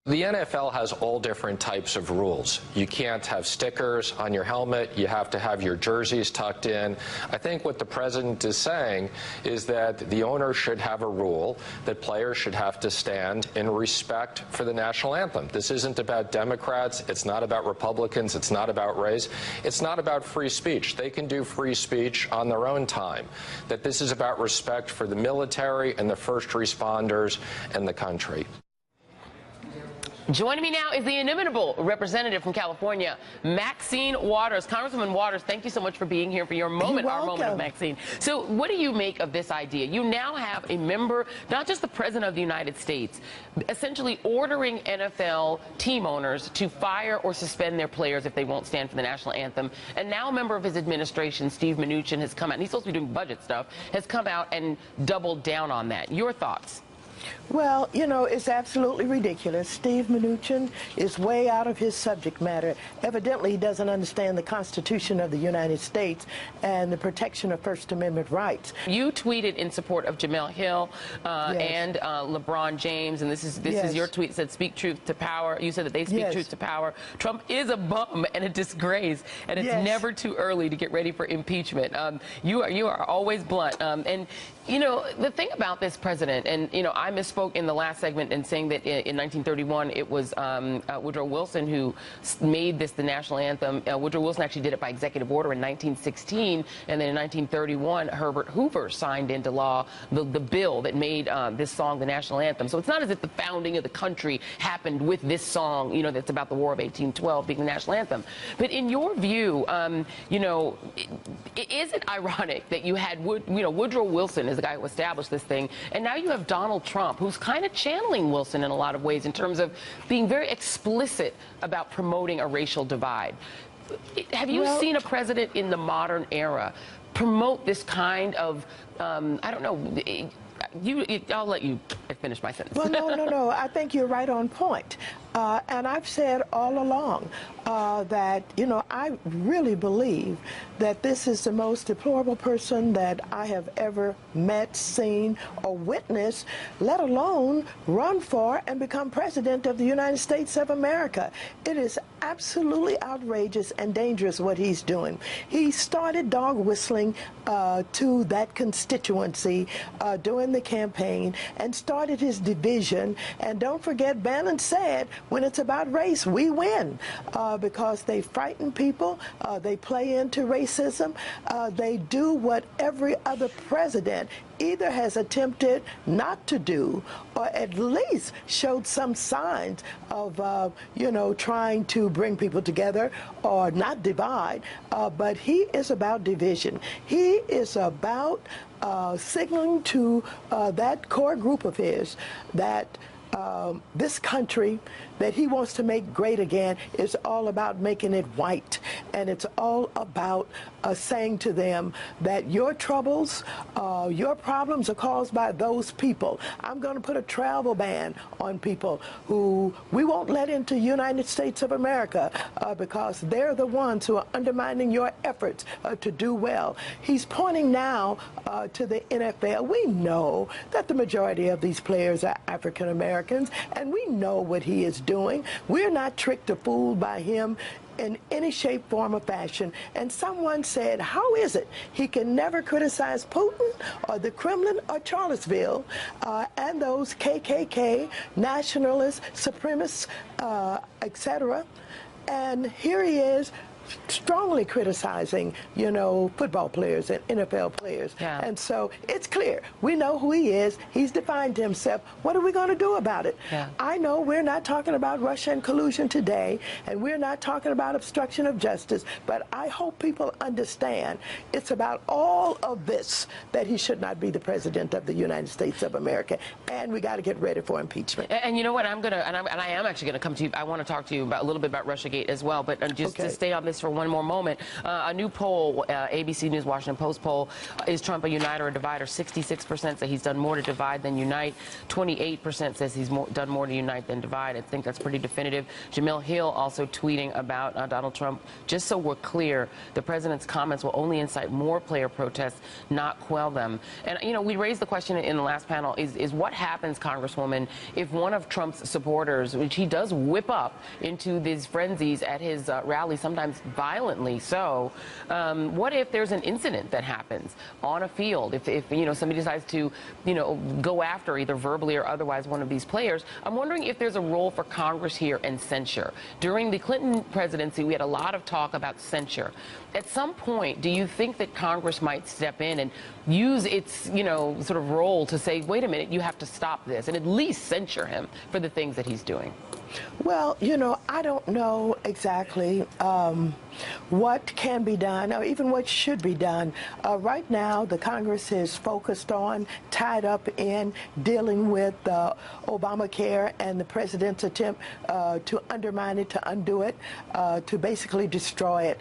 The NFL has all different types of rules. You can't have stickers on your helmet. You have to have your jerseys tucked in. I think what the president is saying is that the owner should have a rule that players should have to stand in respect for the national anthem. This isn't about Democrats. It's not about Republicans. It's not about race. It's not about free speech. They can do free speech on their own time. That this is about respect for the military and the first responders and the country. Joining me now is the inimitable representative from California, Maxine Waters. Congresswoman Waters, thank you so much for being here for your moment, our moment of Maxine. So what do you make of this idea? You now have a member, not just the President of the United States, essentially ordering NFL team owners to fire or suspend their players if they won't stand for the national anthem. And now a member of his administration, Steve Mnuchin, has come out, and he's supposed to be doing budget stuff, has come out and doubled down on that. Your thoughts? Well, you know, it's absolutely ridiculous. Steve Mnuchin is way out of his subject matter. Evidently, he doesn't understand the Constitution of the United States and the protection of First Amendment rights. You tweeted in support of Jamel Hill and LeBron James, and this is your tweet, said speak truth to power. You said that they speak truth to power. Trump is a bum and a disgrace, and it's never too early to get ready for impeachment. You are always blunt. And, you know, the thing about this president, and, you know, I misspoke in the last segment in saying that in 1931 it was Woodrow Wilson who made this the national anthem. Woodrow Wilson actually did it by executive order in 1916, and then in 1931 Herbert Hoover signed into law the bill that made this song the national anthem. So it's not as if the founding of the country happened with this song, you know, that's about the War of 1812 being the national anthem. But in your view, you know, is it ironic that you had Woodrow Wilson is the guy who established this thing, and now you have Donald Trump, who's kind of channeling Wilson in a lot of ways in terms of being very explicit about promoting a racial divide. Have you seen a president in the modern era promote this kind of, I don't know, I'll let you finish my sentence. Well, no. I think you're right on point. And I've said all along that, you know, I really believe that this is the most deplorable person that I have ever met, seen, or witnessed, let alone run for and become president of the United States of America. It is absolutely outrageous and dangerous what he's doing. He started dog whistling to that constituency during the campaign and started his division. And don't forget, Bannon said, when it's about race, we win, because they frighten people, they play into racism, they do what every other president either has attempted not to do or at least showed some signs of, you know, trying to bring people together or not divide. But he is about division. He is about signaling to that core group of his that this country that he wants to make great again is all about making it white. And it's all about saying to them that your troubles, your problems are caused by those people. I'm going to put a travel ban on people who we won't let into the United States of America because they're the ones who are undermining your efforts to do well. He's pointing now to the NFL. We know that the majority of these players are African Americans, and we know what he is doing. We're not tricked or fooled by him in any shape, form, or fashion. And someone said, how is it he can never criticize Putin or the Kremlin or Charlottesville and those KKK, nationalists, supremacists, etc. And here he is strongly criticizing, you know, football players and NFL players. And so it's clear. We know who he is. He's defined himself. What are we going to do about it? I know we're not talking about Russia and collusion today, and we're not talking about obstruction of justice, but I hope people understand it's about all of this that he should not be the president of the United States of America, and we got to get ready for impeachment. And you know what, I am actually going to come to you. I want to talk to you about a little bit about Russiagate as well, but just to stay on this voice for one more moment. A new poll, ABC News Washington Post poll, is Trump a uniter or divider? 66% say he's done more to divide than unite. 28% says he's done more to unite than divide. I think that's pretty definitive. Jemele Hill also tweeting about Donald Trump. Just so we're clear, the president's comments will only incite more player protests, not quell them. And, you know, we raised the question in the last panel, is what happens, Congresswoman, if one of Trump's supporters, which he does whip up into these frenzies at his rally, sometimes violently so, what if there's an incident that happens on a field? If you know, somebody decides to, you know, go after either verbally or otherwise one of these players, I'm wondering if there's a role for Congress here and censure. During the Clinton presidency, we had a lot of talk about censure. At some point, do you think that Congress might step in and use its, you know, sort of role to say, wait a minute, you have to stop this, and at least censure him for the things that he's doing? Well, you know, I don't know exactly what can be done or even what should be done. Right now, the Congress is focused on, tied up in dealing with Obamacare and the president's attempt to undermine it, to undo it, to basically destroy it.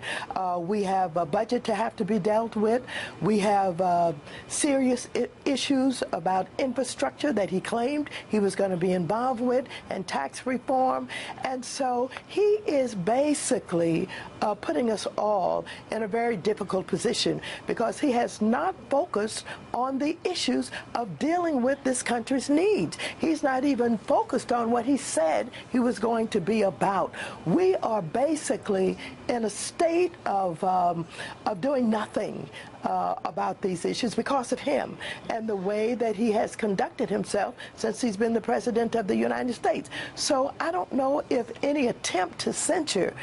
We have a budget to have to be dealt with. We have serious issues about infrastructure that he claimed he was going to be involved with, and tax reform. And so he is basically putting us all in a very difficult position because he has not focused on the issues of dealing with this country's needs. He's not even focused on what he said he was going to be about. We are basically in a state of doing nothing about these issues because of him and the way that he has conducted himself since he's been the president of the United States. So I don't know if any attempt to censure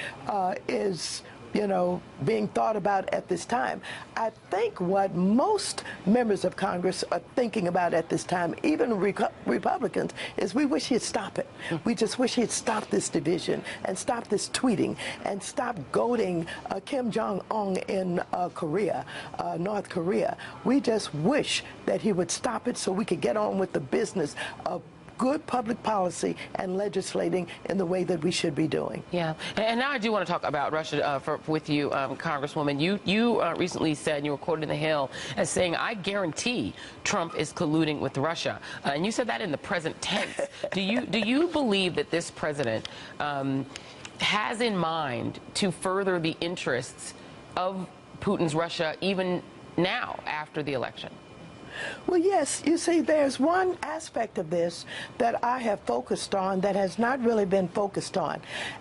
is, you know, being thought about at this time. I think what most members of Congress are thinking about at this time, even Republicans, is we wish he'd stop it. We just wish he'd stop this division and stop this tweeting and stop goading Kim Jong-un in Korea, North Korea. We just wish that he would stop it so we could get on with the business of good public policy and legislating in the way that we should be doing. Yeah, and now I do want to talk about Russia with you, Congresswoman. You recently said, and you were quoted in The Hill as saying, I guarantee Trump is colluding with Russia. And you said that in the present tense. Do you believe that this president has in mind to further the interests of Putin's Russia even now after the election? Well, yes. You see, there's one aspect of this that I have focused on that has not really been focused on.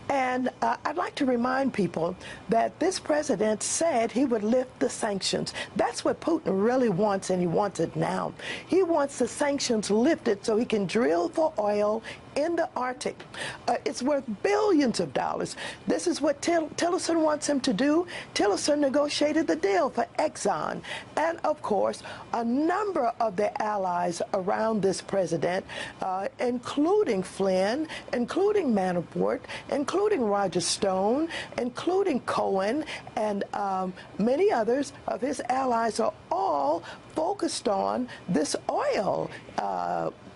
And I'd like to remind people that this president said he would lift the sanctions. That's what Putin really wants, and he wants it now. He wants the sanctions lifted so he can drill for oil in the Arctic. It's worth billions of dollars. This is what Tillerson wants him to do. Tillerson negotiated the deal for Exxon. And, of course, a number of the allies around this president, including Flynn, including Manafort, including Roger Stone, including Cohen, and many others of his allies are all focused on this oil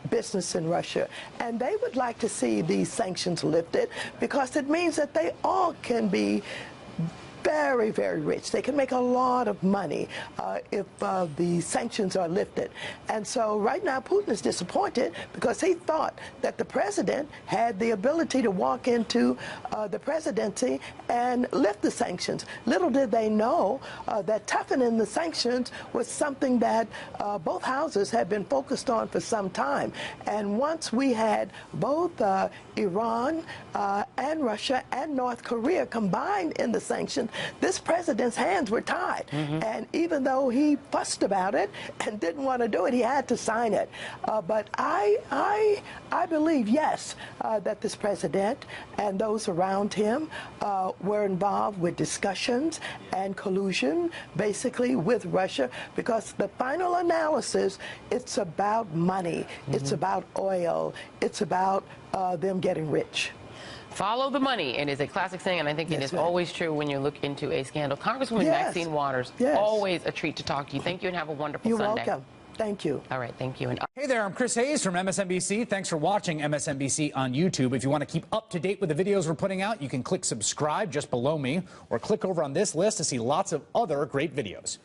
business in Russia, and they would like to see these sanctions lifted because it means that they all can be very, very rich. They can make a lot of money if the sanctions are lifted. And so right now Putin is disappointed because he thought that the president had the ability to walk into the presidency and lift the sanctions. Little did they know that toughening the sanctions was something that both houses had been focused on for some time. And once we had both Iran and Russia and North Korea combined in the sanctions, this president's hands were tied. And even though he fussed about it and didn't want to do it, he had to sign it. But I believe, yes, that this president and those around him were involved with discussions and collusion, basically, with Russia, because the final analysis, it's about money. It's about oil. It's about them getting rich. Follow the money, and is a classic saying, and I think it is always true when you look into a scandal. Congresswoman Maxine Waters, always a treat to talk to you. Thank you, and have a wonderful Sunday. You're welcome. Thank you. All right, thank you. And hey there, I'm Chris Hayes from MSNBC. Thanks for watching MSNBC on YouTube. If you want to keep up to date with the videos we're putting out, you can click subscribe just below me or click over on this list to see lots of other great videos.